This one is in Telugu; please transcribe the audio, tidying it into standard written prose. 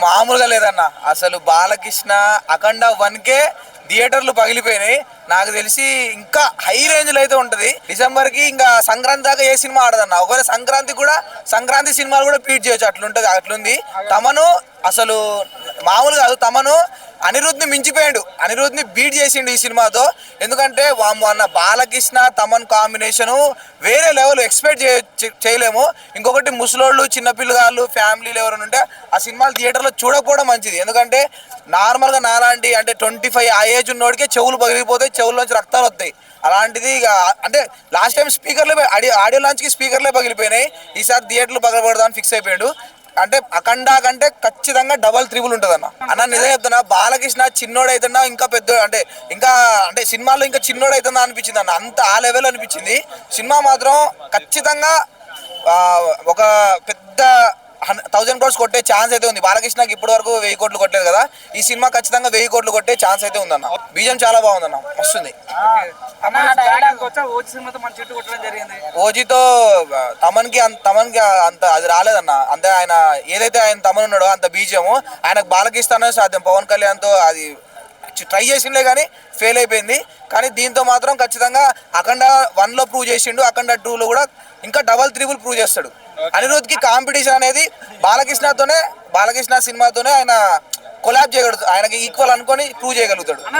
మామూలుగా లేదన్న. అసలు బాలకృష్ణ అఖండ 1కే థియేటర్లు పగిలిపోయినాయి. నాకు తెలిసి ఇంకా హై రేంజ్ లో అయితే ఉంటది. డిసెంబర్ కి ఇంకా సంక్రాంతి దాకా ఏ సినిమా ఆడదన్న. ఒకవేళ సంక్రాంతి సినిమాలు కూడా పీట్ చేయొచ్చు, అట్లుంటది. అట్లుంది తమను. అసలు మామూలు కాదు. తమను అనిరుద్ని మించిపోయాడు, అనిరుద్ని బీట్ చేసిండు ఈ సినిమాతో. ఎందుకంటే అన్న బాలకృష్ణ తమన్ కాంబినేషన్ వేరే లెవెల్, ఎక్స్పెక్ట్ చేయలేము. ఇంకొకటి ముసలోళ్ళు, చిన్నపిల్లగాళ్ళు, ఫ్యామిలీలు ఎవరైనా ఉంటే ఆ సినిమాలు థియేటర్లో చూడకపోవడం మంచిది. ఎందుకంటే నార్మల్గా నాలాంటి అంటే 25 ఆ ఏజ్ ఉన్నోడికే చెవులు పగిలిపోతాయి, చెవుల్లోంచి రక్తాలు వస్తాయి. అలాంటిది ఇక అంటే లాస్ట్ టైం ఆడియో లాంచ్కి స్పీకర్లే పగిలిపోయినాయి. ఈసారి థియేటర్లు పగలబడదామని ఫిక్స్ అయిపోయాడు. అంటే అఖండ కంటే ఖచ్చితంగా డబల్ త్రిబుల్ ఉంటుంది అన్న నిజం చెప్తున్నా. బాలకృష్ణ చిన్నోడైతున్నా ఇంకా పెద్ద అంటే సినిమాలో ఇంకా చిన్నోడైతుందా అనిపించింది అన్న. అంత ఆ లెవెల్ అనిపించింది. సినిమా మాత్రం ఖచ్చితంగా ఒక పెద్ద 1000 crores కొట్టే ఛాన్స్ అయితే ఉంది. బాలకృష్ణకి ఇప్పటి వరకు 1000 కోట్లు కొట్టలేదు కదా. ఈ సినిమా ఖచ్చితంగా 1000 కోట్లు కొట్టే ఛాన్స్ అయితే ఉందన్న. బీజం చాలా బాగుందన్న, వస్తుంది. ఓజీతో తమన్కి అంత అది రాలేదన్న. అంతే ఆయన ఏదైతే ఆయన తమన్ ఉన్నాడో అంత బీజము ఆయనకు బాలకృష్ణ సాధ్యం. పవన్ కళ్యాణ్తో అది ట్రై చేసిండే కానీ ఫెయిల్ అయిపోయింది. కానీ దీంతో మాత్రం ఖచ్చితంగా అఖండ 1లో ప్రూవ్ చేసిండు, అఖండ 2లో కూడా ఇంకా డబల్ త్రిబుల్ ప్రూవ్ చేస్తాడు. అనిరుద్కి కాంపిటీషన్ అనేది బాలకృష్ణ సినిమాతోనే ఆయన కొలాబ్ చేయగలుగుతాడు. ఆయనకి ఈక్వల్ అనుకొని ప్రూవ్ చేయగలుగుతాడు.